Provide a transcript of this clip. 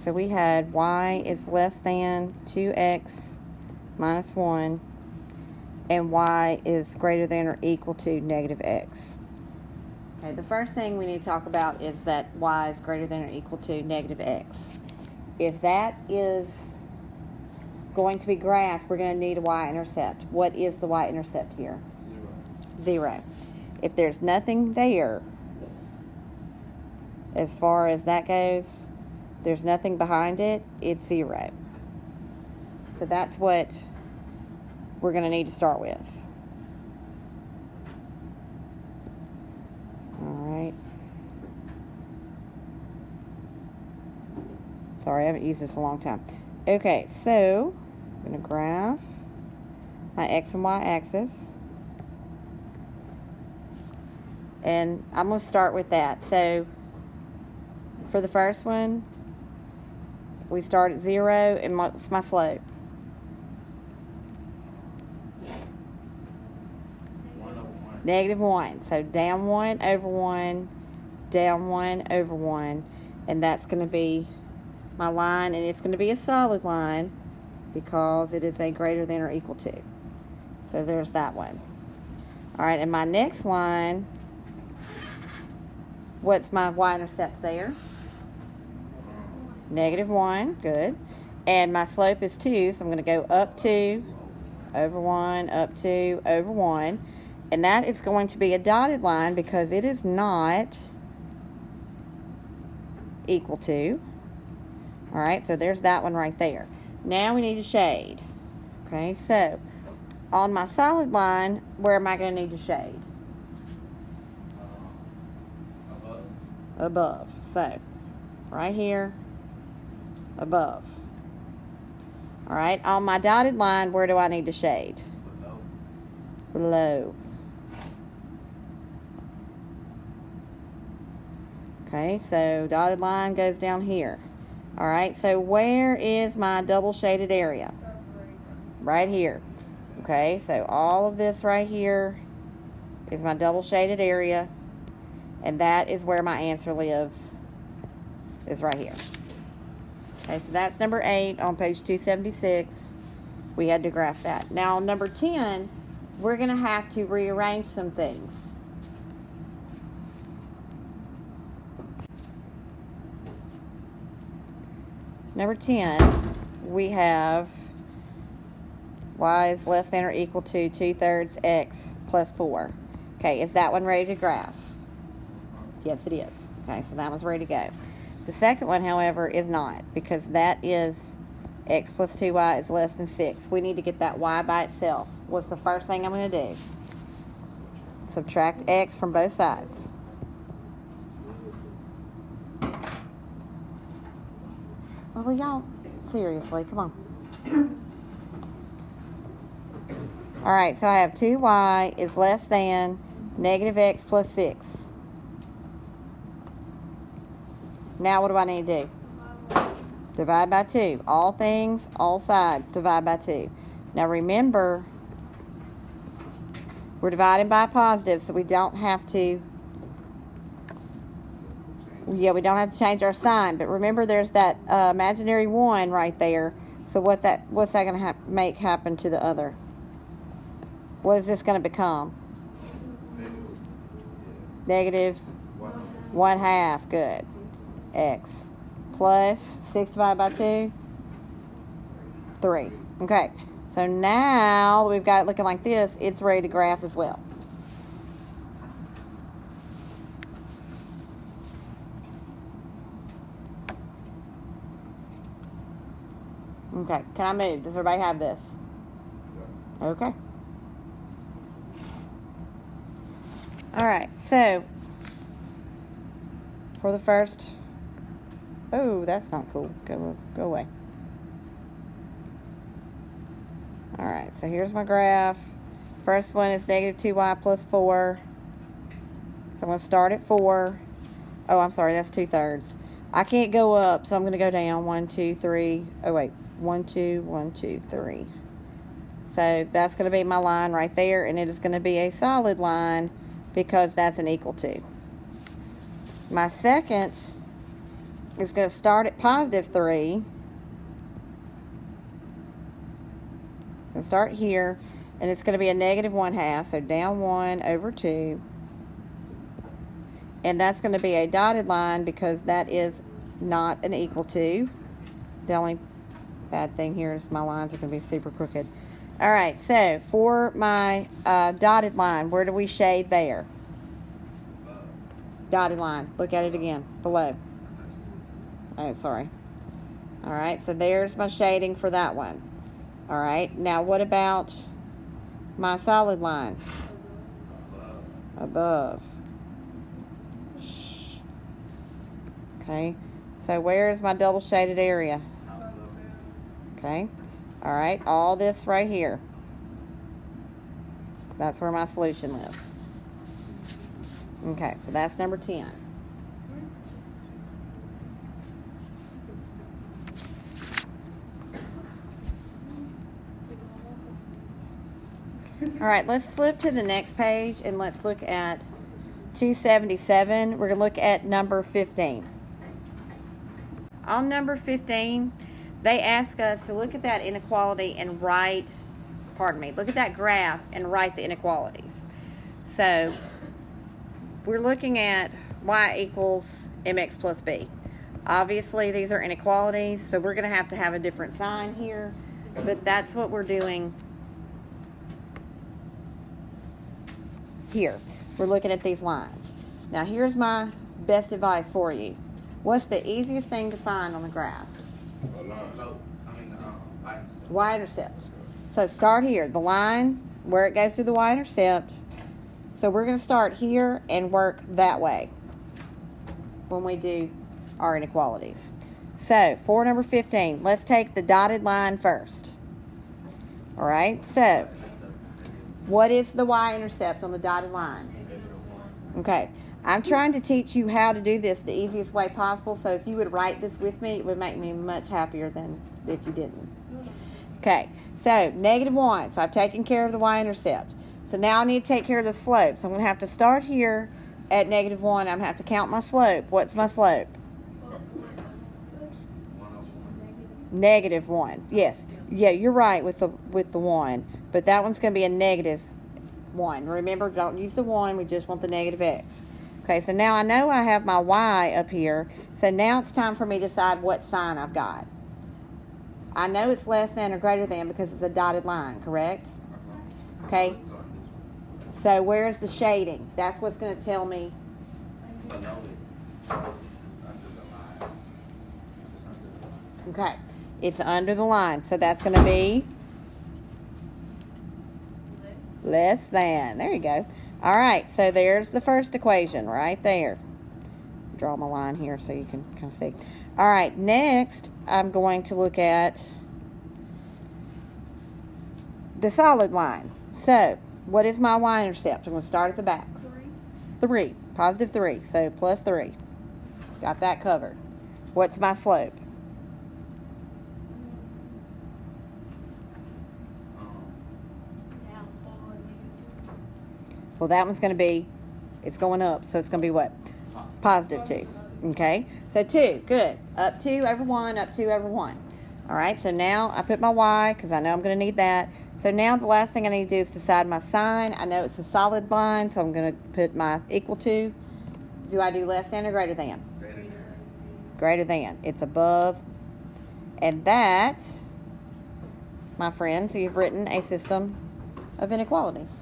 So we had y is less than 2x minus 1, and y is greater than or equal to negative x. Okay, the first thing we need to talk about is that y is greater than or equal to negative x. If that is going to be graphed, we're going to need a y-intercept. What is the y-intercept here? 0. If there's nothing there, as far as that goes, there's nothing behind it, it's 0. So that's what we're going to need to start with. Alright. Sorry, I haven't used this in a long time. Okay, so I'm going to graph my x and y axis. And I'm going to start with that. So for the first one, we start at 0, and what's my slope? 1/1. Negative 1. So down 1 over 1, down 1 over 1. And that's going to be my line, and it's going to be a solid line because it is a greater than or equal to. So there's that one. All right, and my next line, what's my y-intercept there? Negative 1, good. And my slope is 2, so I'm going to go up 2, over 1, up 2, over 1. And that is going to be a dotted line because it is not equal to. All right, so there's that one right there. Now we need a shade. Okay, so on my solid line, where am I going to need to shade? Above. Above. So right here, above. All right, on my dotted line, where do I need to shade? Below. Below. Okay, so dotted line goes down here. All right, so where is my double shaded area? Right here. Okay, so all of this right here is my double shaded area, and that is where my answer lives, is right here. Okay, so that's number 8 on page 276. We had to graph that. Now, number 10, we're going to have to rearrange some things. Number 10, we have y is less than or equal to 2/3 x plus 4. Okay, is that one ready to graph? Yes, it is. Okay, so that one's ready to go. The second one, however, is not, because that is x plus 2y is less than 6. We need to get that y by itself. What's the first thing I'm going to do? Subtract x from both sides. Oh, well, y'all, seriously, come on. All right, so I have 2y is less than negative x plus 6. Now what do I need to do? Divide by 2. All things, all sides, divide by 2. Now remember, we're dividing by positive, so we don't have to, we don't have to change our sign. But remember, there's that imaginary 1 right there. So what's that going to make happen to the other? What is this going to become? Negative 1/2. Good. X plus 6 divided by 2? 3. Okay. So now we've got it looking like this. It's ready to graph as well. Okay. Can I move? Does everybody have this? Okay. All right. So for the first... Oh, that's not cool. Go away. All right, so here's my graph. First one is negative 2y plus 4. So I'm going to start at 4. Oh, I'm sorry, that's 2/3. I can't go up, so I'm going to go down. 1, 2, 3. Oh, wait. 1, 2, 1, 2, 3. So that's going to be my line right there, and it is going to be a solid line because that's an equal to. My second is going to start at positive 3. Going to start here, and it's going to be a negative 1/2, so down 1 over 2. And that's going to be a dotted line because that is not an equal to. The only bad thing here is my lines are going to be super crooked. All right, so for my dotted line, where do we shade there? Dotted line. Look at it again. Below. Oh, sorry. All right, so there's my shading for that one. All right, now what about my solid line? Above. Shh. Okay, so where is my double shaded area? Okay, all right, all this right here. That's where my solution lives. Okay, so that's number 10. All right, let's flip to the next page and let's look at 277. We're going to look at number 15. On number 15, they ask us to look at that inequality and write, look at that graph and write the inequalities. So we're looking at y equals mx plus b. Obviously, these are inequalities, so we're going to have a different sign here, but that's what we're doing here. We're looking at these lines. Now, here's my best advice for you. What's the easiest thing to find on the graph? Y-intercept. So start here. The line, where it goes through the y-intercept. So we're going to start here and work that way when we do our inequalities. So for number 15, let's take the dotted line first. All right, so what is the y-intercept on the dotted line? Okay, I'm trying to teach you how to do this the easiest way possible, so if you would write this with me, it would make me much happier than if you didn't. Okay, so -1, so I've taken care of the y-intercept. So now I need to take care of the slope. So I'm going to have to start here at -1. I'm going to have to count my slope. What's my slope? -1. Yes. Yeah, you're right with the 1. But that one's going to be a -1. Remember, don't use the 1. We just want the negative x. Okay, so now I know I have my y up here. So now it's time for me to decide what sign I've got. I know it's less than or greater than because it's a dotted line, correct? Okay. So where's the shading? That's what's going to tell me. Okay, it's under the line. So that's going to be less than. There you go. All right, so there's the first equation right there. Draw my line here so you can kind of see. All right, next I'm going to look at the solid line. So what is my y-intercept? I'm going to start at the back. 3. Positive 3. So plus 3. Got that covered. What's my slope? Well, that one's going to be, it's going up, so it's going to be what? Positive 2. Okay, so 2. Good. Up 2 over 1, up 2 over 1. All right, so now I put my y because I know I'm going to need that. So now the last thing I need to do is decide my sign. I know it's a solid line, so I'm going to put my equal to. Do I do less than or greater than? Greater than. It's above. And that, my friends, you've written a system of inequalities.